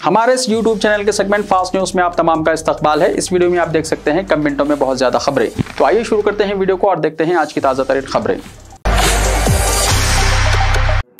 हमारे इस YouTube channel के सेगमेंट फास्ट न्यूज में आप तमाम का इस्तकबाल है। इस वीडियो में आप देख सकते हैं कम मिनटों में बहुत ज्यादा खबरें। तो आइए शुरू करते हैं वीडियो को और देखते हैं आज की ताजा तरीन खबरें।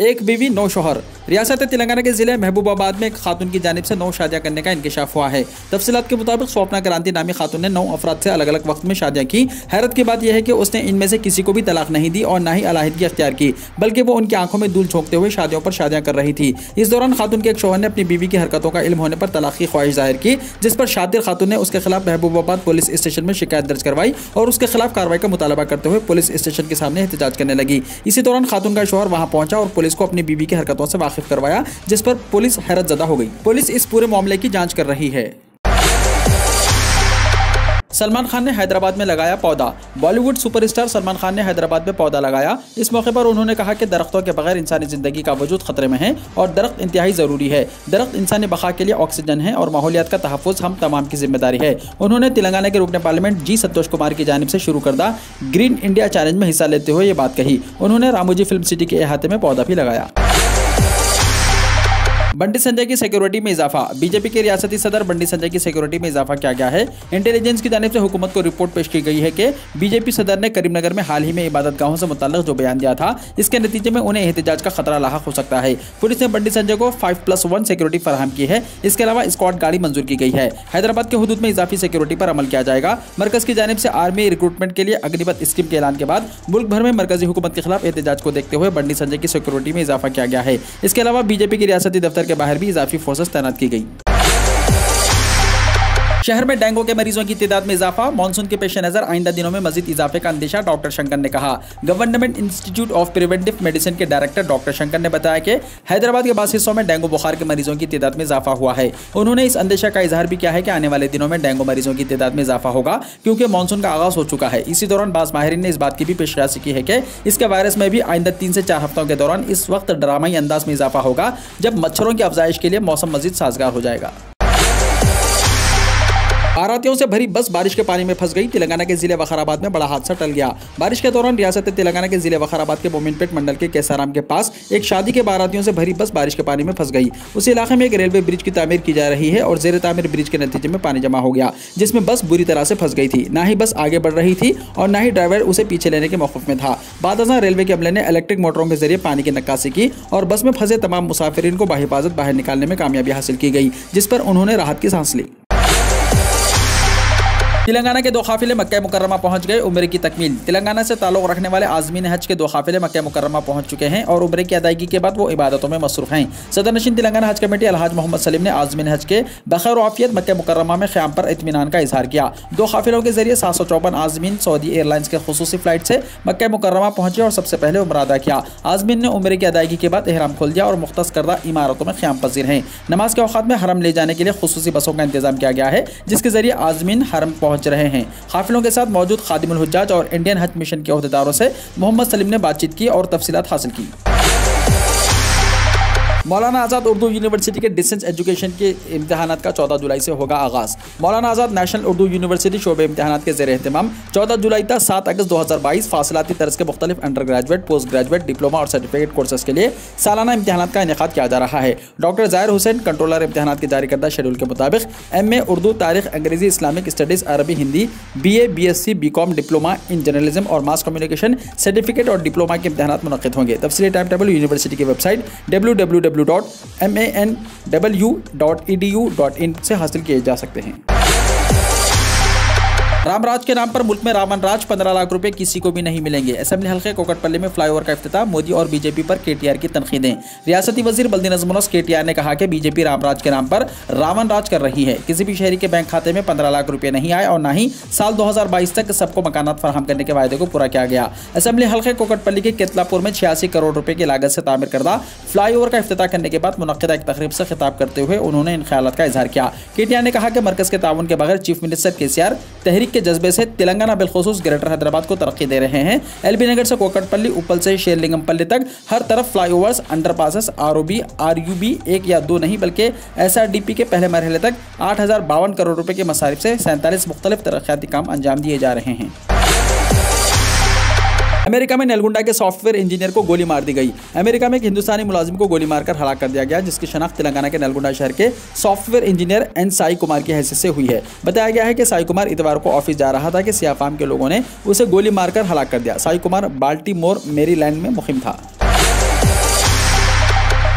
एक बीवी नौ शौहर। रियासत तेलंगाना के जिले महबूबाबाद में एक खातून की जानिब से 9 शादियां करने का इंकशाफ हुआ है। तफसीलात के मुताबिक स्वप्ना क्रांति नामी खातून ने 9 अफराद से अलग अलग वक्त में शादियां की। हैरत की बात यह है कि उसने इनमें से किसी को भी तलाक नहीं दी और ना ही अलहदगी अख्तियार की, बल्कि वो उनकी आंखों में धूल झोंकते हुए शादियों पर शादियां कर रही थी। इस दौरान खातून के एक शौहर ने अपनी बीवी की हरकतों का इल्म होने पर तलाक की ख्वाहिश जाहिर की, जिस पर शातिर खातून ने उसके खिलाफ महबूबाबाद पुलिस स्टेशन में शिकायत दर्ज करवाई और उसके खिलाफ कार्रवाई का मुतालबा करते हुए पुलिस स्टेशन के सामने एहतजाज करने लगी। इसी दौरान खातून का शौहर वहां पहुंचा और पुलिस को अपनी बीवी की हरकतों से वाकिफ करवाया, जिस पर पुलिस हैरतजदा हो गई। पुलिस इस पूरे मामले की जांच कर रही है। सलमान खान ने हैदराबाद में लगाया पौधा। बॉलीवुड सुपरस्टार सलमान खान ने हैदराबाद में पौधा लगाया। इस मौके पर उन्होंने कहा कि दरख्तों के बगैर इंसानी जिंदगी का वजूद खतरे में है और दरख्त इंतहाई ज़रूरी है। दरख्त इंसानी बका के लिए ऑक्सीजन है और माहौलियात का तहफ़्फ़ुज़ हम तमाम की जिम्मेदारी है। उन्होंने तेलंगाना के रुकन पार्लियामेंट जी संतोष कुमार की जानिब से शुरू करदा ग्रीन इंडिया चैलेंज में हिस्सा लेते हुए ये बात कही। उन्होंने रामोजी फिल्म सिटी के अहाते में पौधा भी लगाया। बंटी संजय की सिक्योरिटी में इजाफा। बीजेपी के रियासती सदर बंटी संजय की सिक्योरिटी में इजाफा किया गया है। इंटेलिजेंस की जानिब से हुकूमत को रिपोर्ट पेश की गई है कि बीजेपी सदर ने करीमनगर में हाल ही में इबादत गाहों से मुताल्लिक़ जो बयान दिया था, इसके नतीजे में उन्हें एहतजाज का खतरा लाहक हो सकता है। पुलिस ने बंटी संजय को 5+1 सिक्योरिटी फराहम की है। इसके अलावा स्क्वाड गाड़ी मंजूर की गई है। हैदराबाद के हुदूद में इजाफी सिक्योरिटी पर अमल किया जाएगा। मरकज की जानिब से आर्मी रिक्रूटमेंट के लिए अग्निपथ स्कीम के ऐलान के बाद मुल्क भर में मरकजी हुकूमत के खिलाफ एहतजाज को देखते हुए बंटी संजय की सिक्योरिटी में इजाफा किया गया है। इसके अलावा बीजेपी के रियासती दफ्तर के बाहर भी इजाफी फोर्सेस तैनात की गई। शहर में डेंगू के मरीजों की तादाद में इजाफा। मानसून के पेश नजर आइंदा दिनों में मजीद इजाफे का अंदेशा डॉक्टर शंकर ने कहा। Government institute of preventive medicine के डायरेक्टर डॉक्टर शंकर ने बताया कि हैदराबाद के बास हिस्सों में डेंगू बुखार के मरीजों की तादाद में इजाफा हुआ है। उन्होंने इस अंदेशा का इजहार भी किया है कि आने वाले दिनों में डेंगू मरीजों की तादाद में इजाफा होगा, क्योंकि मानसून का आगाज हो चुका है। इसी दौरान बाज़ माहिरीन ने इस बात की भी पेशकश की है कि इसके वायरस में भी आइंदा 3 से 4 हफ्तों के दौरान इस वक्त ड्रामाई अंदाज में इजाफा होगा, जब मच्छरों की अफजाइश के लिए मौसम मजीद साजगार हो जाएगा। बारातियों से भरी बस बारिश के पानी में फंस गई। तेलंगाना के जिले वखाराबाद में बड़ा हादसा टल गया। बारिश के दौरान रियासत तेलंगाना के जिले वखाराबाद के मोमिनपेट मंडल के केसाराम के पास एक शादी के बारातियों से भरी बस बारिश के पानी में फंस गई। उस इलाके में एक रेलवे ब्रिज की तामीर की जा रही है और जेर तामीर ब्रिज के नतीजे में पानी जमा हो गया, जिसमें बस बुरी तरह से फंस गई थी। ना ही बस आगे बढ़ रही थी और ना ही ड्राइवर उसे पीछे लेने के मौक़िफ़ में था। बादशाह रेलवे के अमले ने इलेक्ट्रिक मोटरों के जरिए पानी की नक्काशी की और बस में फंसे तमाम मुसाफिरीन को बाहिफाजत बाहर निकालने में कामयाबी हासिल की गई, जिस पर उन्होंने राहत की सांस ली। तेलंगाना के 2 काफिले मक्का मुकर्रमा पहुंच गए। उम्र की तकमील। तेलंगाना से ताल्लुक़ रखने वाले आज़मीन हज के 2 काफिले मक्का मुकर्रमा पहुंच चुके हैं और उम्र की अदायगी के बाद वो इबादतों में मसरूफ़ हैं। सदरनशीन तेलंगाना हज कमेटी अलहाज मोहम्मद सलीम ने आज़मीन हज के बखैर आफियत मक्का मुकर्रमा में क़याम पर इत्मीनान का इजहार किया। 2 काफिलों के जरिए 754 आज़मीन सऊदी एयरलाइंस के खुसूसी फ्लाइट से मक्का मुकर्रमा पहुंचे और सबसे पहले उम्र अदा किया। आज़मीन ने उम्र की अदायगी के बाद एहराम खोल दिया और मुख्तस करदा इमारतों में क़याम पजीर हैं। नमाज के औक़ात में हरम ले जाने के लिए खुसूसी बसों का इंतजाम किया गया है, जिसके जरिए आज़मीन हरम पहुँच रहे हैं। काफिलों के साथ मौजूद खादिमुल हुज्जाज और इंडियन हज मिशन के अहदेदारों से मोहम्मद सलीम ने बातचीत की और तफसीलात हासिल की। मौलाना आज़ाद उर्दू यूनिवर्सिटी के डिस्टेंस एजुकेशन के इम्तिहानात का 14 जुलाई से होगा आगाज़। मौलाना आज़ाद नेशनल उर्दू यूनिवर्सिटी शोबे इम्तिहानात के ज़ेर एहतमाम 14 जुलाई तक 7 अगस्त 2022 फासलाती तर्ज के मुख्तलिफ under graduate, post graduate, diploma और सर्टिफिकेट कोर्सेज के लिए सालाना इम्तिहानात का इनेकाद किया जा रहा है। डॉक्टर ज़ाहिर हुसैन कंट्रोलर इम्तिहानात के जारी करदा शेड्यूल के मुताबिक MA उर्दू, तारीख, अंग्रेजी, इस्लामिक स्टडीज़, अरबी, Hindi, BA, BSc, BCom, diploma in journalism और मास कम्युनिकेशन, सर्टिफिकेट और डिप्लोमा के इम्तिहानात मुनक़्क़िद होंगे। तफसीली टाइम टेबल यूनिवर्सिटी की वेबसाइट www.manw.edu.in से हासिल किए जा सकते हैं। रामराज के नाम पर मुल्क में रावण राज, 15 लाख रुपए किसी को भी नहीं मिलेंगे। असेंबली हल्के कोकटपल्ली में फ्लाईओवर का इफ्तिताह। मोदी और बीजेपी पर KTR की तनकीदें। रियासती वजीर बल्दी नज़मुनस KTR ने कहा कि बीजेपी रामराज के नाम पर रावण राज कर रही है। किसी भी शहरी के बैंक खाते में 15 लाख रुपए नहीं आए और न ही साल 2022 तक सबको मकानात फराहम करने के वायदे को पूरा किया गया। असेंबली हल्के कोकटपल्ली के केतलापुर में 86 करोड़ रुपए की लागत से तामीर करदा फ्लाईओवर का इफ्तिताह करने के बाद मुनक्किदा एक तकरीब से खिताब करते हुए उन्होंने इन ख्यालात का इजहार किया। KTR ने कहा कि मरकज के ताउन के बगैर चीफ मिनिस्टर KCR तहरीक के जज्बे से तेलंगाना बिलखुसूस ग्रेटर हैदराबाद को तरक्की दे रहे हैं। LB नगर से कोकटपल्ली, उपल से शेरलिंगमपल्ली तक हर तरफ फ्लाईओवर्स, अंडरपासेस, ROB, RUB 1 या 2 नहीं बल्कि SRDP के पहले मरहले तक 8052 करोड़ रुपए के मसारिफ से 47 मुख्तलिफ तरक्याती काम अंजाम दिए जा रहे हैं। अमेरिका में नलगुंडा के सॉफ्टवेयर इंजीनियर को गोली मार दी गई। अमेरिका में एक हिंदुस्तानी मुलाजिम को गोली मारकर हलाक कर दिया गया, जिसकी शनाख्त तेलंगाना के नलगुंडा शहर के software engineer N Sai Kumar की हैसियत से हुई है। बताया गया है कि साई कुमार इतवार को ऑफिस जा रहा था कि सियाह फार्म के लोगों ने उसे गोली मारकर हलाक कर दिया। साई कुमार बाल्टीमोर मैरीलैंड में मुकीम था।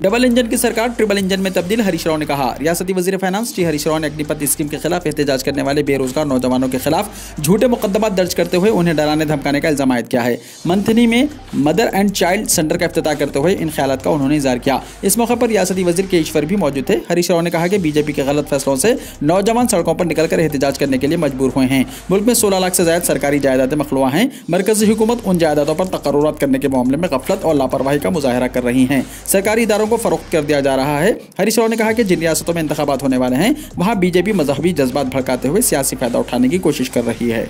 डबल इंजन की सरकार ट्रिपल इंजन में तब्दील, हरीश राव ने कहा। रियासती वजीर फाइनेंस टी हरीश राव ने अग्निपथ स्कीम के खिलाफ एहतजाज करने वाले बेरोजगार नौजवानों के खिलाफ झूठे मुकदमा दर्ज करते हुए उन्हें डराने धमकाने का इल्जाम आयद किया है। मंथनी में मदर एंड चाइल्ड सेंटर का इफ्तिताह करते हुए इन ख्यालात का उन्होंने इज़हार किया। इस मौके पर रियासती वजीर के ईश्वर भी मौजूद थे। हरीश राव ने कहा कि बीजेपी के गलत फैसलों से नौजवान सड़कों पर निकलकर एहतजाज करने के लिए मजबूर हुए हैं। मुल्क में 16 लाख से ज्यादा सरकारी जायदादें मखलूआ हैं। मरकजी हुकूमत उन जायदादों पर तकर्रुरात करने के मामले में गफलत और लापरवाही का मुजाहरा कर रही है। सरकारी इदारों को फरोख्त कर दिया जा रहा है। हरीश राव ने कहा कि जिन रियासतों में इंतखाबात होने वाले हैं वहां बीजेपी मजहबी जज्बात भड़काते हुए सियासी फायदा उठाने की कोशिश कर रही है।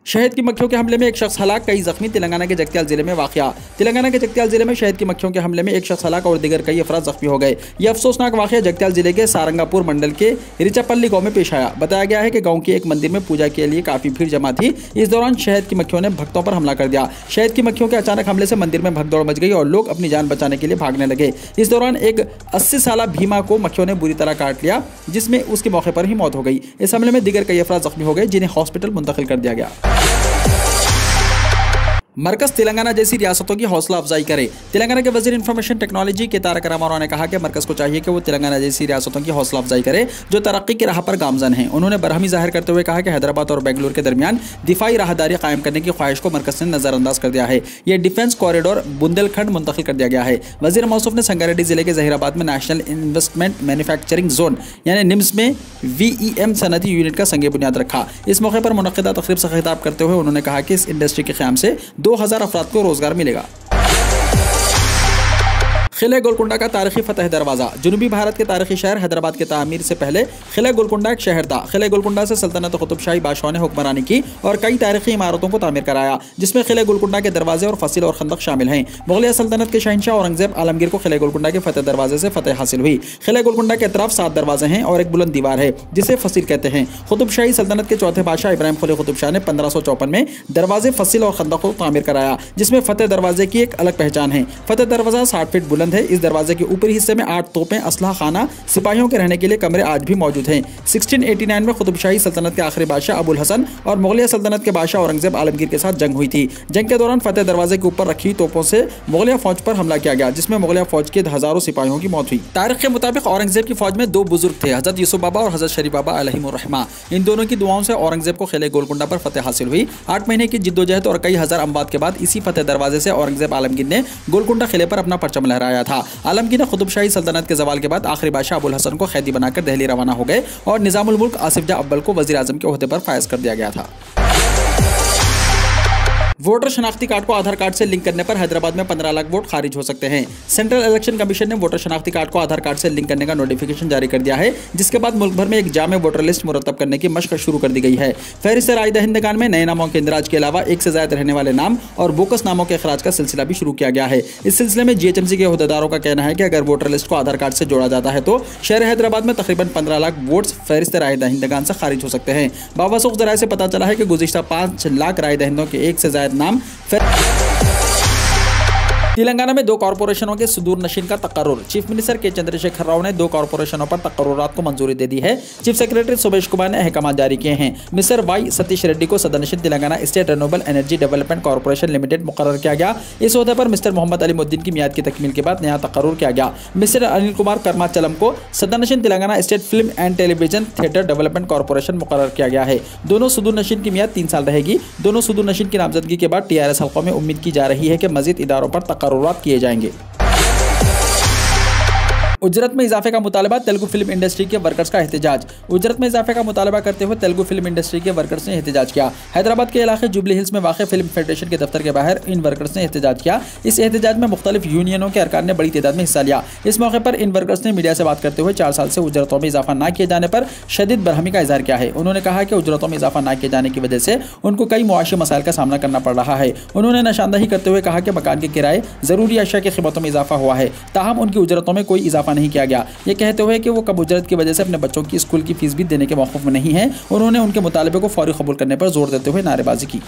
शहद की मक्खियों के हमले में एक शख्स हलाक, कई जख्मी। तेलंगाना के जगत्याल जिले में वाकया। तेलंगाना के जगत्याल जिले में शहद की मक्खियों के हमले में एक शख्स हलाक और दीगर कई अफराद जख्मी हो गए। यह अफसोसनाक वाकया जगत्याल जिले के सारंगापुर मंडल के रिचापल्ली गांव में पेश आया। बताया गया है कि गांव के एक मंदिर में पूजा के लिए काफी भीड़ जमा थी। इस दौरान शहद की मक्खियों ने भक्तों पर हमला कर दिया। शहद की मक्खियों के अचानक हमले से मंदिर में भगदौड़ मच गई और लोग अपनी जान बचाने के लिए भागने लगे। इस दौरान एक 80 साला भीमा को मक्खियों ने बुरी तरह काट लिया, जिसमें उसके मौके पर ही मौत हो गई। इस हमले में दीगर कई अफराद जख्मी हो गए, जिन्हें हॉस्पिटल मुंतकिल कर दिया गया। मरकज तेलंगाना जैसी रियासतों की हौसला अफजाई करे। तेलंगाना के वजीर इंफॉर्मेशन टेक्नोलॉजी के तारक रामाराव ने कहा कि मरकज को चाहिए कि वो तेलंगाना जैसी रियासतों की हौसला अफजाई करे जो तरक्की की राह पर गामजन हैं। उन्होंने बरहमी जाहिर करते हुए कहा कि हैदराबाद और बेंगलुरु के दरमियान दिफाई राहदारी कायम करने की ख्वाहिश को मरकज ने नजरअंदाज कर दिया है। यह डिफेंस कॉरिडोर बुंदेलखंड मुंतकिल कर दिया गया है। वजीर मौसूफ ने संगारेड्डी जिले के जहीराबाद में नेशनल इन्वेस्टमेंट मैन्युफैक्चरिंग जोन यानी निम्स में VEM सनती यूनिट का संग बुनियाद रखा। इस मौके पर मुनक्किदा तकरीब से खिताब करते हुए उन्होंने कहा कि इस इंडस्ट्री के क़याम से 2000 अफराद को रोजगार मिलेगा। किले गोलकुंडा का तारीखी फतह दरवाज़ा। जनूबी भारत के तारीखी शहर हैदराबाद के तामीर से पहले किले गोलकुंडा एक शहर था। किले गोलकुंडा से सल्तनत कुतुबशाही बादशाहों ने हुक्मरानी की और कई तारीखी इमारतों को तामीर कराया, जिसमें किले गोलकुंडा के दरवाजे और फसिल और खंदक शामिल हैं। मुगलिया सल्तनत के शहंशाह औरंगजेब आलमगीर को किले गोलकुंडा के फतह दरवाजे से फतह हासिल हुई। किले गोलकुंडा के अतराफ 7 दरवाजे हैं और एक बुलंद दीवार है जिसे फसिल कहते हैं। कुतुबशाही सल्तनत के चौथे बादशाह इब्राहिम खलील कुतुब शाह ने 1554 में दरवाजे, फसिल और खंदक को तामीर कराया, जिसमें फतह दरवाजे की एक अलग पहचान है। फतह दरवाजा 60 फीट बुलंद है। इस दरवाजे के ऊपरी हिस्से में 8 तोपें, असलहा खाना, सिपाहियों के रहने के लिए कमरे आज भी मौजूद हैं। 1689 में कुतुबशाही सल्तनत के आखिरी बादशाह अबुल हसन और मुगलिया सल्तनत के बादशाह औरंगजेब आलमगीर के साथ जंग हुई थी। जंग के दौरान फतेह दरवाजे के ऊपर रखी तोपों से मुगलिया फौज पर हमला किया गया, जिसमें मुगलिया फौज के हजारों सिपाहियों की मौत हुई। तारीख के मुताबिक औरंगजेब की फौज में 2 बुजुर्ग थे, हजरत यूसुफ बाबा और हजरत शरीफ बाबा अलैहिमुर्रहमा। इन दोनों की दुआओं से औरंगजेब को किले गोलकुंडा पर फतेह हासिल हुई। 8 महीने की जिद्दोजहद और कई हजार अमवात के बाद इसी फतेह दरवाजे से औरंगजेब आलमगीर ने गोलकुंडा किले पर अपना परचम लहराया था। आलमगीर ने कुतुबशाही सल्तनत के जवाल के बाद आखिरी बादशाह अबुल हसन को कैदी बनाकर दिल्ली रवाना हो गए और निजामुल मुल्क आसिफ जाह अव्वल को वजीर आजम के ओहदे पर फायज कर दिया गया था। वोटर शनाख्ती कार्ड को आधार कार्ड से लिंक करने पर हैदराबाद में 15 लाख वोट खारिज हो सकते हैं। सेंट्रल इलेक्शन कमीशन ने वोटर शनाख्ती कार्ड को आधार कार्ड से लिंक करने का नोटिफिकेशन जारी कर दिया है, जिसके बाद मुल्क भर में एक जामे वोटर लिस्ट मुरतब करने की मशक शुरू कर दी गई है। फहरिस्त राय दहिंदगान में नए नामों के इंदराज के अलावा 1 से ज्यादा रहने वाले नाम और बोकस नामों के अखराज का सिलसिला भी शुरू किया गया है। इस सिलसिले में GHMC के अहदेदारों का कहना है कि अगर वोटर लिस्ट को आधार कार्ड से जोड़ा जाता है तो शहर हैदराबाद में तकरीबन 15 लाख वोट्स फहरिस्त राय दहिंदगान से खारिज हो सकते हैं। बावसूख जराये से पता चला है कि गुज़िश्ता 5 लाख राय दहिंदों के 1 से ज्यादा नाम तेलंगाना में 2 कॉर्पोरेशनों के सुदूर नशीन का तकर्रुर। चीफ मिनिस्टर के चंद्रशेखर राव ने 2 कॉर्पोरेशनों पर तकर्रुरात को मंजूरी दे दी है। चीफ सेक्रेटरी सुबेश कुमार ने अहकाम जारी किए हैं। मिस्टर वाई सतीश रेड्डी को सदनशीन Telangana state renewable energy development corporation limited मुकर्रर किया गया। इस ओहदे पर मिस्टर मोहम्मद अलीमुद्दीन की मियाद की तकमील के बाद नया तकर्रुर किया गया। मिस्टर अनिल कुमार कर्माचलम को सदनशीन Telangana state film and television theatre development corporation मुकर्रर किया गया है। दोनों सुदूर नशीन की मियाद 3 साल रहेगी। दोनों सुदूर नशीन की नामजदगी के बाद TRS हल्कों में उम्मीद की जा रही है कि मजीद इदारों पर तकर्रुरात किए जाएंगे। उजरत में इजाफे का मुतालबा, तेलुगु फिल्म इंडस्ट्री के वर्कर्स का एहतजाज। उजरत में इजाफे का मुतालबा करते हुए तेलुगु फिल्म इंडस्ट्री के वर्कर्स ने एहतजाज किया। हैदराबाद के इलाके जुबली हिल्स में वाक़ फिल्म फेडरेशन के दफ्तर के बाहर इन वर्कर्स ने एहतजाज किया। इस एहतजाज में मुख्तलिफ यूनियनों के अरकान ने बड़ी तादाद में हिस्सा लिया। इस मौके पर इन वर्कर्स ने मीडिया से बात करते हुए 4 साल से उजरतों में इजाफा न किए जाने पर शदीद बरहमी का इजहार किया है। उन्होंने कहा कि उजरतों में इजाफा न किए जाने की वजह से उनको कई मुआशी मसाइल का सामना करना पड़ रहा है। उन्होंने निशानदही करते हुए कहा कि मकान के किराए, ज़रूरी अशिया की कीमतों में इजाफा हुआ है, ताहम उनकी उजरतों में कोई इजाफा नहीं किया गया। ये कहते हुए कि वो कम उजरत की वजह से अपने बच्चों की स्कूल की फीस भी देने के मौक़िफ़ में नहीं है। उन्होंने उनके मुतालबे को फौरी कबूल करने पर जोर देते हुए नारेबाजी की।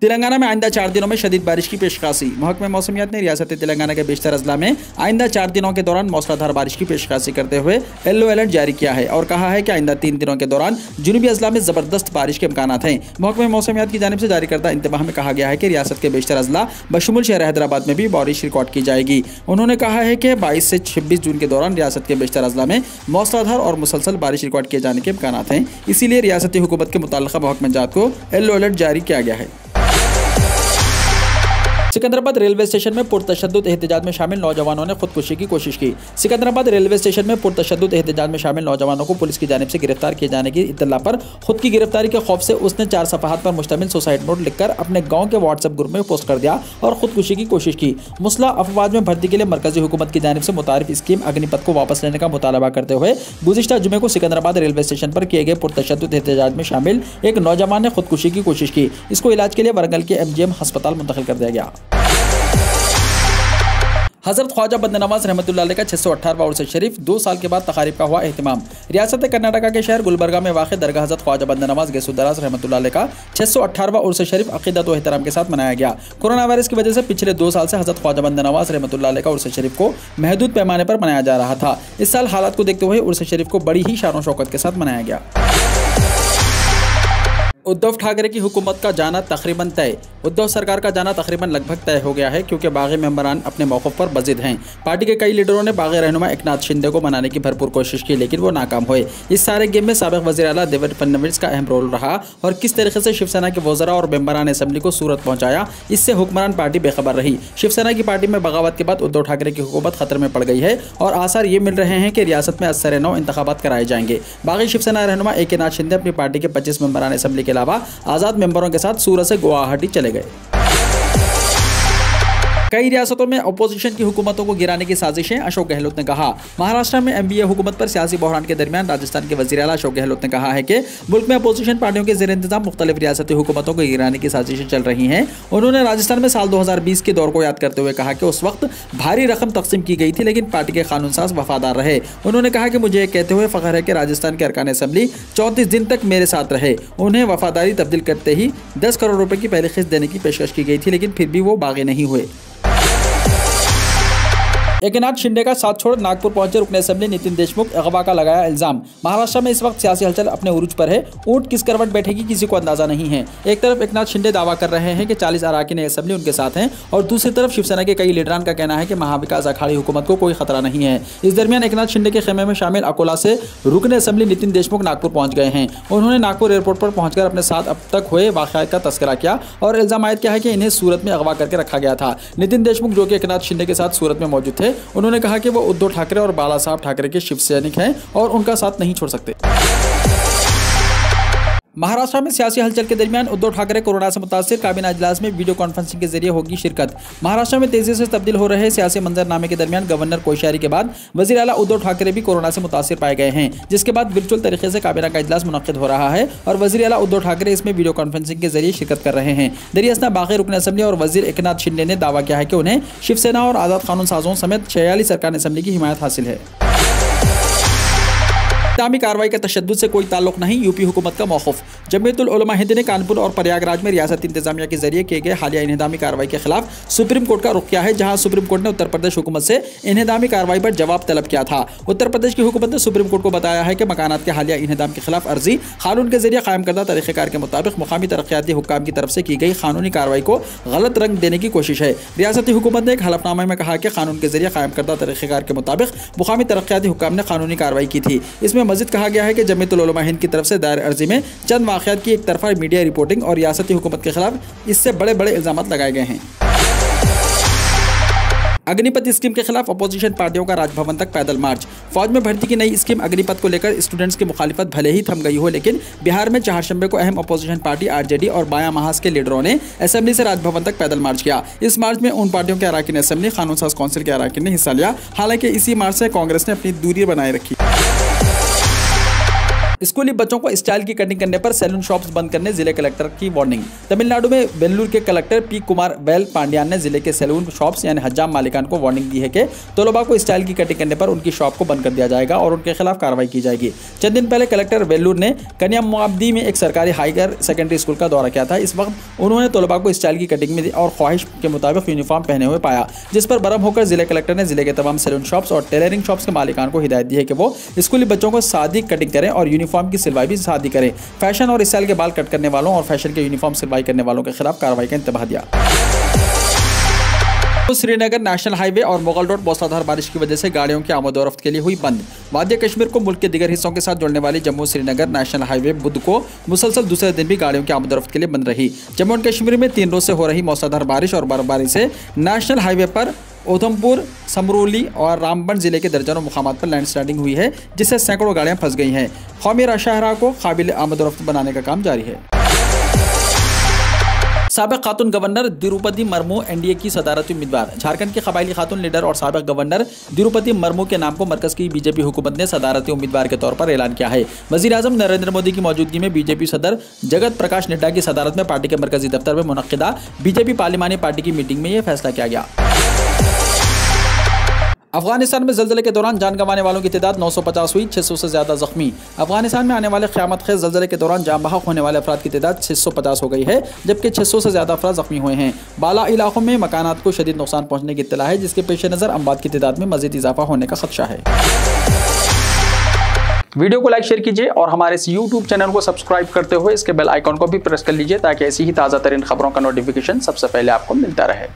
तेलंगाना में आइंदा 4 दिनों में शदीद बारिश की पेशकाशी। महकमे मौसमियात ने रियासत तेलंगाना के बेशतर अजला में आइंदा 4 दिनों के दौरान मौसलाधार बारिश की पेशकाशी करते हुए येलो अलर्ट जारी किया है और कहा है कि आइंदा 3 दिनों के दौरान जुनूबी अजला में जबरदस्त बारिश के इम्कान हैं। महकमे मौसमियात की जानिब से जारी करदा इंतबाह में कहा गया है कि रियासत के बेशतर अजला बशमुल शहर हैदराबाद में भी बारिश रिकॉर्ड की जाएगी। उन्होंने कहा है कि 22 से 26 जून के दौरान रियासत के बेशतर अजला में मौसलाधार और मुसलसल बारिश रिकॉर्ड किए जाने के इम्कान हैं। इसीलिए रियासती हुकूमत के मुताल्लिका महकमेजात को येलो अलर्ट जारी किया गया है। सिकंदराबाद रेलवे स्टेशन में पुरतशद्दुद एहतजाज में शामिल नौजवानों ने खुदकुशी की कोशिश की। सिकंदराबाद रेलवे स्टेशन में पुरतशद्दुद एहतजाज में शामिल नौजवानों को पुलिस की जानिब से गिरफ्तार किए जाने की इत्तला पर खुद की गिरफ्तारी के खौफ से उसने 4 सफ़हात पर मुश्तमिल सुसाइड नोट लिखकर अपने गांव के व्हाट्सएप ग्रुप में पोस्ट कर दिया और खुदकुशी की कोशिश की। मुस्ला अफवाज में भर्ती के लिए मरकजी हुकूमत की जानिब से मुतारिफ स्कीम अग्निपथ को वापस लेने का मुतालबा करते हुए गुज़िश्ता जुमे को सिकंदराबाद रेलवे स्टेशन पर किए गए पुरतशद्दुद एहतजाज में शामिल एक नौजवान ने खुदकुशी की कोशिश की। इसको इलाज के लिए वरंगल के MGM अस्पताल मुंतकिल कर दिया गया। हज़रत ख्वाजा बंदे नवाज रहमतुल्लाह अलैह का 618वां उर्स शरीफ 2 साल के बाद तकारीब का हुआ एहतिमाम। रियासत कर्नाटका के शहर गुलबर्गा में वाक़ दरगाह हज़रत ख्वाजा बंदे नवाज गेसुद्दराज रहमतुल्लाह अलैह का 618वां उर्स शरीफ अक़ीदत व एहतराम के साथ मनाया गया। कोरोना वायरस की वजह से पिछले 2 साल से हज़रत ख्वाजा बंदे नवाज रहमतुल्लाह अलैह का उर्स शरीफ को महदूद पैमाने पर मनाया जा रहा था। इस साल हालात को देखते हुए उर्स शरीफ को बड़ी ही शान व शौकत के साथ मनाया गया। उद्धव ठाकरे की हुकूमत का जाना तकरीबन तय। उद्धव सरकार का जाना तकरीबन लगभग तय हो गया है क्योंकि बागी मेंबरान अपने मौक़िफ़ पर बज़िद हैं। पार्टी के कई लीडरों ने बागी रहनुमा एकनाथ शिंदे को मनाने की भरपूर कोशिश की लेकिन वो नाकाम हुए। इस सारे गेम में साबिक़ वज़ीर आला देवेंद्र फडणवीस का अहम रोल रहा और किस तरीके से शिवसेना के वज़रा और मेंबरान असम्बली को सूरत पहुँचाया, इससे हुक्मरान पार्टी बेखबर रही। शिवसेना की पार्टी में बगावत के बाद उद्धव ठाकरे की हुकूमत खतरे में पड़ गई है और आसार ये मिल रहे हैं कि रियासत में असर नौ इंतखाबात कराए जाएंगे। बागी शिवसेना रहनुमा एकनाथ शिंदे अपनी पार्टी के 25 मेंबरान असम्बली के अलावा आज़ाद मेंबरों के साथ सूरत से गुवाहाटी चले गए। कई रियासतों में अपोजिशन की हुकूमतों को गिराने की साजिशें, अशोक गहलोत ने कहा। महाराष्ट्र में MBA हुकूमत पर सियासी बहरान के दरमियान राजस्थान के वज़ीर आला अशोक गहलोत ने कहा है कि मुल्क में अपोजिशन पार्टियों के ज़ेर इंतज़ाम मुख्तलिफ रियासती हुकूमतों को गिराने की साजिशें चल रही हैं। उन्होंने राजस्थान में साल 2020 के दौर को याद करते हुए कहा कि उस वक्त भारी रकम तकसीम की गई थी लेकिन पार्टी के कानून साज वफादार रहे। उन्होंने कहा कि मुझे कहते हुए फ़ख्र है कि राजस्थान के अरकान असम्बली 34 दिन तक मेरे साथ रहे। उन्हें वफादारी तब्दील करते ही 10 करोड़ रुपये की पहली किस्त देने की पेशकश की गई थी लेकिन फिर भी वो बागी नहीं हुए। एकनाथ शिंदे का साथ छोड़ नागपुर पहुंचे रुकने असेंबली नितिन देशमुख, अगवा का लगाया इल्जाम। महाराष्ट्र में इस वक्त सियासी हलचल अपने उरूज पर है। ऊंट किस करवट बैठेगी किसी को अंदाजा नहीं है। एक तरफ एकनाथ शिंदे दावा कर रहे हैं कि 40 अरकान असेंबली उनके साथ हैं और दूसरी तरफ शिवसेना के कई लीडरान का कहना है कि महाविकास अखाड़ी हुकूमत को कोई खतरा नहीं है। इस दरमियान एकनाथ शिंदे के खेमे में शामिल अकोला से रुकने असेंबली नितिन देशमुख नागपुर पहुंच गए हैं। उन्होंने नागपुर एयरपोर्ट पर पहुंचकर अपने साथ अब तक हुए वाक़यात का तस्करा किया और इल्जाम आयद किया है कि इन्हें सूरत में अगवा करके रखा गया था। नितिन देशमुख जो कि एकनाथ शिंदे के साथ सूरत में मौजूद थे, उन्होंने कहा कि वो उद्धव ठाकरे और बाला साहब ठाकरे के शिव सैनिक हैं और उनका साथ नहीं छोड़ सकते। महाराष्ट्र में सियासी हलचल के दरमियान उद्धव ठाकरे कोरोना से मुतासिर काबीना इजलास में वीडियो कॉन्फ्रेंसिंग के जरिए होगी शिरकत। महाराष्ट्र में तेजी से तब्दील हो रहे सियासी मंजरनामे के दरमियान गवर्नर कोश्यारी के बाद वज़ीर आला उद्धव ठाकरे भी कोरोना से मुतासिर पाए गए हैं, जिसके बाद वर्चुअल तरीके से काबीना का इजलास मुनक्किद हो रहा है और वज़ीर आला उद्धव ठाकरे इसमें वीडियो कॉन्फ्रेंसिंग के जरिए शिरकत कर रहे हैं। दरियासना बागी रुकन असेंबली और वज़ीर एकनाथ शिंदे ने दावा किया है कि उन्हें शिवसेना और आज़ाद कानून साजों समेत 46 अरकान असेंबली की हिमायत हासिल है। इस्लामी कार्रवाई के तशद्दुद से कोई ताल्लुक नहीं, यूपी हुकूमत का मौक़िफ़। जमीयतुल उलमा हिंद ने कानपुर और प्रयागराज में रियासती इंतजामिया के जरिए किए गए हालिया इन्हदामी कार्रवाई के खिलाफ सुप्रीम कोर्ट का रुख किया है, जहां सुप्रीम कोर्ट ने उत्तर प्रदेश हुकूमत से इन्हदामी कार्रवाई पर जवाब तलब किया था। उत्तर प्रदेश की हुकूमत ने सुप्रीम कोर्ट को बताया है कि मकानात के हालिया इन्हदाम के खिलाफ अर्जी कानून के जरिए कायम करदा तरीक़ेकार के मुताबिक मुकामी तरक्याती हुक्काम की तरफ से की गई कानूनी कार्रवाई को गलत रंग देने की कोशिश है। रियासती हुकूमत ने एक हलफनामे में कहा कि कानून के जरिए कायम करदा तरीक़ेकार के मुताबिक मुकामी तरक्याती हुक्काम ने कानूनी कार्रवाई की थी। इसमें मज़ीद कहा गया है कि जमीयतुल उलमा हिंद की तरफ से दायर अर्जी में चंद वाक़यात की एक तरफा मीडिया रिपोर्टिंग और रियासती हुकूमत के खिलाफ इससे बड़े बड़े इल्जाम लगाए गए हैं। अग्निपथ स्कीम के खिलाफ अपोजिशन पार्टियों का राजभवन तक पैदल मार्च। फौज में भर्ती की नई स्कीम अग्निपथ को लेकर स्टूडेंट्स की मुखालिफत भले ही थम गई हो, लेकिन बिहार में चहारशंबे को अहम अपोजिशन पार्टी RJD और बायां महाज के लीडरों ने असेंबली से राजभवन तक पैदल मार्च किया। इस मार्च में उन पार्टियों के अरकान असेंबली कानून साज कौंसिल के अरकान ने हिस्सा लिया। हालांकि इसी मार्च से कांग्रेस ने अपनी दूरी बनाए रखी। स्कूली बच्चों को स्टाइल की कटिंग करने पर सैलून शॉप्स बंद करने जिले कलेक्टर की वार्निंग। तमिलनाडु में वेल्लूर के collector P Kumar well Pandian ने जिले के सैलून शॉप्स यानी हजाम मालिकान को वार्निंग दी है कि तलबा को स्टाइल की कटिंग करने पर उनकी शॉप को बंद कर दिया जाएगा और उनके खिलाफ कार्रवाई की जाएगी। चंद दिन पहले कलेक्टर वेल्लूर ने कन्यामुआब्दी में एक सरकारी हायर सेकेंडरी स्कूल का दौरा किया था। इस वक्त उन्होंने तलबा को स्टाइल की कटिंग में और ख्वाहिश के मुताबिक यूनिफॉर्म पहने हुए पाया, जिस पर बरम होकर जिले कलेक्टर ने जिले के तमाम सैलून शॉप्स और टेलरिंग शॉप्स के मालिकान को हिदायत दी है कि वो स्कूली बच्चों को सादी कटिंग करें और यूनिफॉर्म की सिलवाई भी सादी करें। फैशन और स्टाइल के बाल कट करने वालों और फैशन के यूनिफॉर्म सिलवाई करने वालों के खिलाफ कार्रवाई का इंतबाह दिया। श्रीनगर नेशनल हाईवे और मुगल रोड मूसलाधार बारिश की वजह से गाड़ियों की आमदोरफ्त के लिए हुई बंद। वादिया कश्मीर को मुल्क के दीगर हिस्सों के साथ जोड़ने वाली जम्मू श्रीनगर नेशनल हाईवे बुध को मुसलसल दूसरे दिन भी गाड़ियों की आमदोरफ्त के लिए बंद रही। जम्मू और कश्मीर में 3 रोज से हो रही मूसलाधार बारिश और बर्फबारी से नेशनल हाईवे पर उधमपुर, समरूली और रामबन जिले के दर्जनों मुकामात पर लैंडस्लाइडिंग हुई है, जिससे सैकड़ों गाड़ियां फंस गई हैं। कौमी शाहराह को काबिल आमदोरफ्त बनाने का काम जारी है। साबिक खातून गवर्नर तिरुपति मुर्मू एनडीए की सदारती उम्मीदवार। झारखंड की कबायली खातून लीडर और साबिक गवर्नर तिरुपति मुर्मू के नाम को मरकज की बीजेपी हुकूमत ने सदारती उम्मीदवार के तौर पर ऐलान किया है। वजीर आजम नरेंद्र मोदी की मौजूदगी में बीजेपी सदर जगत प्रकाश नड्डा की सदारत में पार्टी के मरकजी दफ्तर में मुनक्किदा बीजेपी पार्लिमानी पार्टी की मीटिंग में यह फैसला किया गया। अफगानिस्तान में जल्जले के दौरान जान गंवाने वालों की तादाद 950 हुई, 600 से ज्यादा जख्मी। अफगानिस्तान में आने वाले क़यामत खेज़ जल्जले के दौरान जान बहक होने वाले अफराद की तादाद 650 हो गई है, जबकि 600 से ज्यादा अफराद जख्मी हुए हैं। बाला इलाकों में मकानात को शदीद नुकसान पहुंचने की इत्तला है, जिसके पेश नज़र अमवात की तादाद में मजीद इजाफा होने का खदशा है। वीडियो को लाइक शेयर कीजिए और हमारे इस YouTube चैनल को सब्सक्राइब करते हुए इसके बेल आइकॉन को भी प्रेस कर लीजिए, ताकि ऐसी ही ताज़ा तरीन खबरों का नोटिफिकेशन सबसे पहले आपको मिलता रहे।